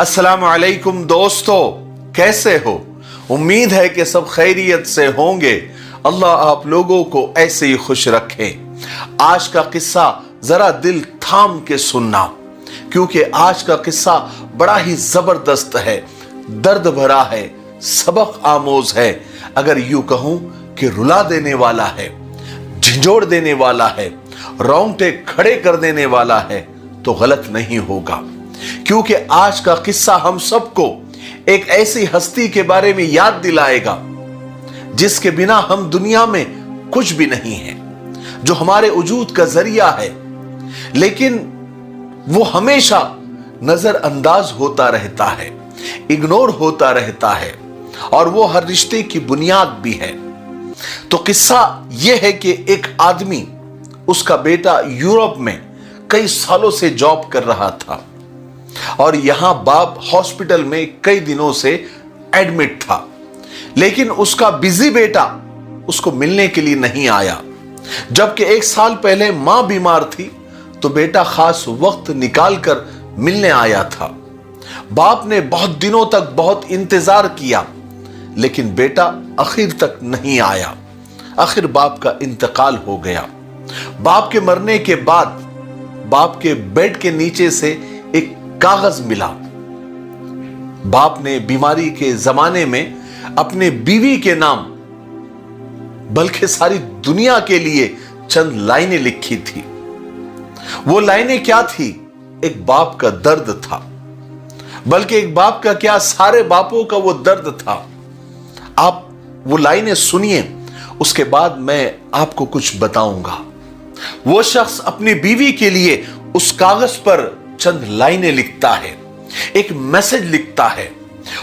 अस्सलाम वालेकुम दोस्तों, कैसे हो? उम्मीद है कि सब खैरियत से होंगे। अल्लाह आप लोगों को ऐसे ही खुश रखे। आज का किस्सा जरा दिल थाम के सुनना, क्योंकि आज का किस्सा बड़ा ही जबरदस्त है, दर्द भरा है, सबक आमोज है। अगर यूं कहूं कि रुला देने वाला है, झंझोड़ देने वाला है, रोंगटे खड़े कर देने वाला है तो गलत नहीं होगा। क्योंकि आज का किस्सा हम सबको एक ऐसी हस्ती के बारे में याद दिलाएगा जिसके बिना हम दुनिया में कुछ भी नहीं है, जो हमारे वजूद का जरिया है, लेकिन वो हमेशा नजरअंदाज होता रहता है, इग्नोर होता रहता है, और वो हर रिश्ते की बुनियाद भी है। तो किस्सा यह है कि एक आदमी, उसका बेटा यूरोप में कई सालों से जॉब कर रहा था और यहां बाप हॉस्पिटल में कई दिनों से एडमिट था, लेकिन उसका बिजी बेटा उसको मिलने के लिए नहीं आया। जबकि एक साल पहले मां बीमार थी तो बेटा खास वक्त निकालकर मिलने आया था। बाप ने बहुत दिनों तक बहुत इंतजार किया, लेकिन बेटा आखिर तक नहीं आया। आखिर बाप का इंतकाल हो गया। बाप के मरने के बाद बाप के बेड के नीचे से एक कागज मिला। बाप ने बीमारी के जमाने में अपने बीवी के नाम, बल्कि सारी दुनिया के लिए चंद लाइनें लिखी थी। वो लाइनें क्या थी? एक बाप का दर्द था, बल्कि एक बाप का क्या, सारे बापों का वो दर्द था। आप वो लाइनें सुनिए, उसके बाद मैं आपको कुछ बताऊंगा। वो शख्स अपनी बीवी के लिए उस कागज पर चंद लाइनें लिखता है, एक मैसेज लिखता है।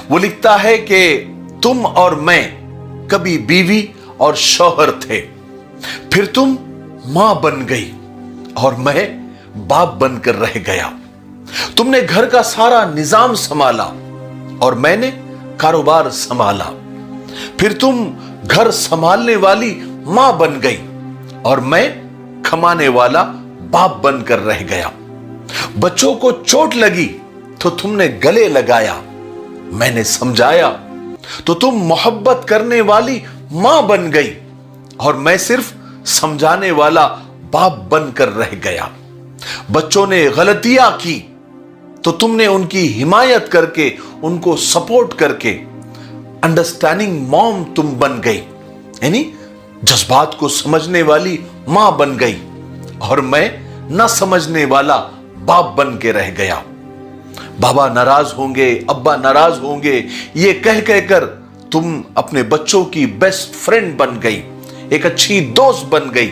वो लिखता है कि तुम और मैं कभी बीवी और शौहर थे, फिर तुम मां बन गई और मैं बाप बनकर रह गया। तुमने घर का सारा निजाम संभाला और मैंने कारोबार संभाला। फिर तुम घर संभालने वाली मां बन गई और मैं कमाने वाला बाप बनकर रह गया। बच्चों को चोट लगी तो तुमने गले लगाया, मैंने समझाया तो तुम मोहब्बत करने वाली मां बन गई और मैं सिर्फ समझाने वाला बाप बनकर रह गया। बच्चों ने गलतियां की तो तुमने उनकी हिमायत करके, उनको सपोर्ट करके अंडरस्टैंडिंग मॉम तुम बन गई, यानी जज्बात को समझने वाली मां बन गई, और मैं न समझने वाला बाप बन के रह गया। बाबा नाराज होंगे, अब्बा नाराज होंगे, ये कह कहकर तुम अपने बच्चों की बेस्ट फ्रेंड बन गई, एक अच्छी दोस्त बन गई,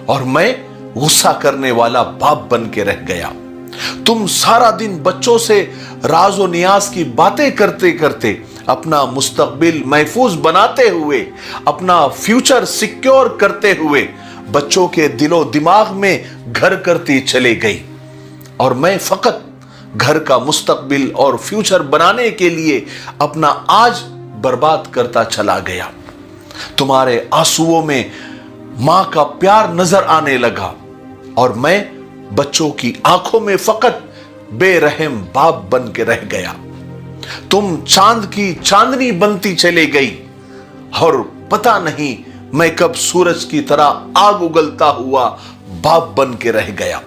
और मैं गुस्सा करने वाला बाप बन के रह गया। तुम सारा दिन बच्चों से राज और नियाज की बातें करते करते अपना मुस्तकबिल महफूज बनाते हुए, अपना फ्यूचर सिक्योर करते हुए बच्चों के दिलो दिमाग में घर करती चले गई, और मैं फकत घर का मुस्तकबिल और फ्यूचर बनाने के लिए अपना आज बर्बाद करता चला गया। तुम्हारे आंसुओं में मां का प्यार नजर आने लगा और मैं बच्चों की आंखों में फकत बेरहम बाप बन के रह गया। तुम चांद की चांदनी बनती चले गई और पता नहीं मैं कब सूरज की तरह आग उगलता हुआ बाप बन के रह गया।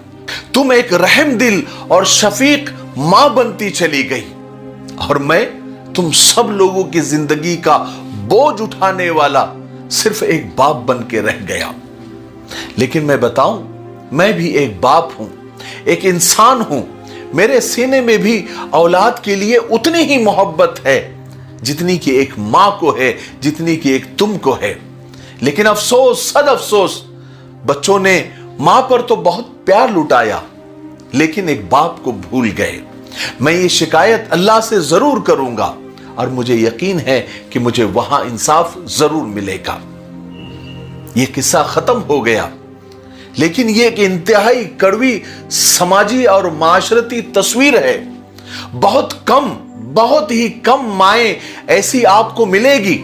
तुम एक रहम दिल और शफीक मां बनती चली गई और मैं तुम सब लोगों की जिंदगी का बोझ उठाने वाला सिर्फ एक बाप बन के रह गया। लेकिन मैं बताऊं, मैं भी एक बाप हूं, एक इंसान हूं। मेरे सीने में भी औलाद के लिए उतनी ही मोहब्बत है जितनी कि एक मां को है, जितनी कि एक तुमको है। लेकिन अफसोस, सद अफसोस, बच्चों ने मां पर तो बहुत प्यार लुटाया, लेकिन एक बाप को भूल गए। मैं ये शिकायत अल्लाह से जरूर करूंगा और मुझे यकीन है कि मुझे वहां इंसाफ जरूर मिलेगा। यह किस्सा खत्म हो गया, लेकिन यह एक इंतहाई कड़वी समाजी और माशरती तस्वीर है। बहुत ही कम माएं ऐसी आपको मिलेगी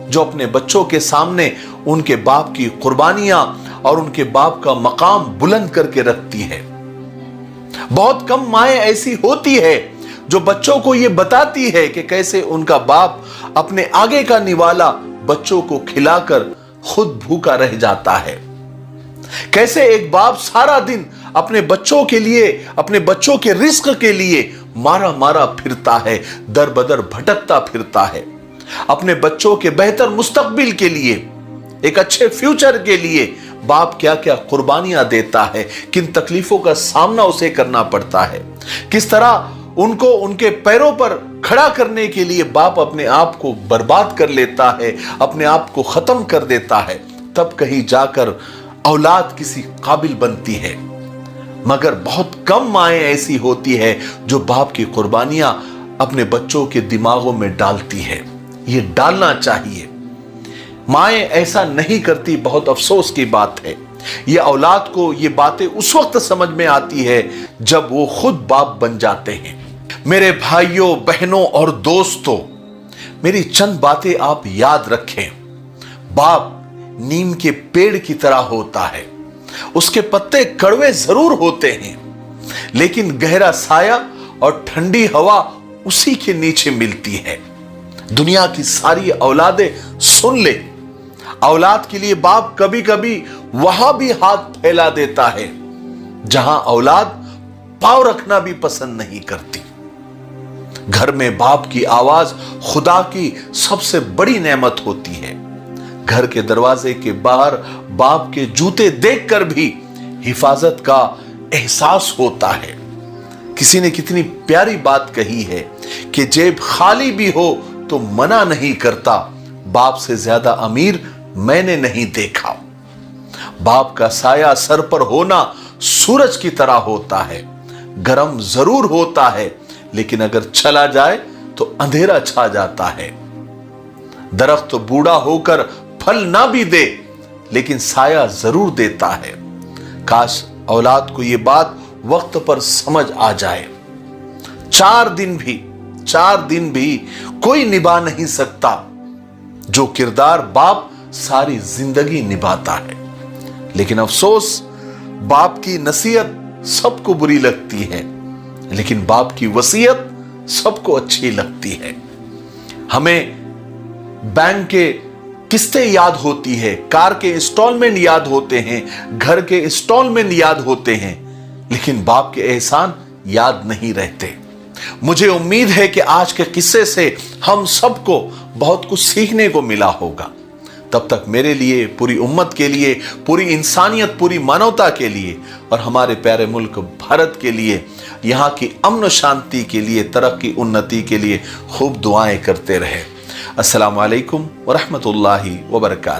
जो अपने बच्चों के सामने उनके बाप की कुर्बानियां और उनके बाप का मकाम बुलंद करके रखती है। बहुत कम माएं ऐसी होती है जो बच्चों को ये बताती है कि कैसे उनका बाप अपने आगे का निवाला बच्चों को खिलाकर खुद भूखा रह जाता है। कैसे एक बाप सारा दिन अपने बच्चों के लिए, अपने बच्चों के रिस्क के लिए मारा मारा फिरता है, दर बदर भटकता फिरता है। अपने बच्चों के बेहतर मुस्तकबिल के लिए, एक अच्छे फ्यूचर के लिए बाप क्या क्या कुर्बानियां देता है, किन तकलीफों का सामना उसे करना पड़ता है, किस तरह उनको उनके पैरों पर खड़ा करने के लिए बाप अपने आप को बर्बाद कर लेता है, अपने आप को खत्म कर देता है, तब कहीं जाकर औलाद किसी काबिल बनती है। मगर बहुत कम माएं ऐसी होती है जो बाप की कुर्बानियां अपने बच्चों के दिमागों में डालती है। ये डालना चाहिए। माएं ऐसा नहीं करती, बहुत अफसोस की बात है। ये औलाद को ये बातें उस वक्त समझ में आती है जब वो खुद बाप बन जाते हैं। मेरे भाइयों, बहनों और दोस्तों, मेरी चंद बातें आप याद रखें। बाप नीम के पेड़ की तरह होता है। उसके पत्ते कड़वे जरूर होते हैं, लेकिन गहरा साया और ठंडी हवा उसी के नीचे मिलती है। दुनिया की सारी औलादें सुन ले, औलाद के लिए बाप कभी कभी वहां भी हाथ फैला देता है जहां औलाद पांव रखना भी पसंद नहीं करती। घर में बाप की आवाज खुदा की सबसे बड़ी नेमत होती है। घर के दरवाजे के बाहर बाप के जूते देखकर भी हिफाजत का एहसास होता है। किसी ने कितनी प्यारी बात कही है कि जेब खाली भी हो तो मना नहीं करता, बाप से ज्यादा अमीर मैंने नहीं देखा। बाप का साया सर पर होना सूरज की तरह होता है। गरम जरूर होता है, लेकिन अगर चला जाए तो अंधेरा छा जाता है। दरख्त बूढ़ा होकर फल ना भी दे, लेकिन साया जरूर देता है। काश औलाद को यह बात वक्त पर समझ आ जाए। 4 दिन भी कोई निभा नहीं सकता जो किरदार बाप सारी जिंदगी निभाता है। लेकिन अफसोस, बाप की नसीहत सबको बुरी लगती है, लेकिन बाप की वसीयत सबको अच्छी लगती है। हमें बैंक के किस्तें याद होती है, कार के इंस्टॉलमेंट याद होते हैं, घर के इंस्टॉलमेंट याद होते हैं, लेकिन बाप के एहसान याद नहीं रहते। मुझे उम्मीद है कि आज के किस्से से हम सबको बहुत कुछ सीखने को मिला होगा। तब तक मेरे लिए, पूरी उम्मत के लिए, पूरी इंसानियत, पूरी मानवता के लिए और हमारे प्यारे मुल्क भारत के लिए, यहाँ की अमन शांति के लिए, तरक्की उन्नति के लिए खूब दुआएं करते रहे। अस्सलामु अलैकुम व रहमतुल्लाहि व बरकातहू।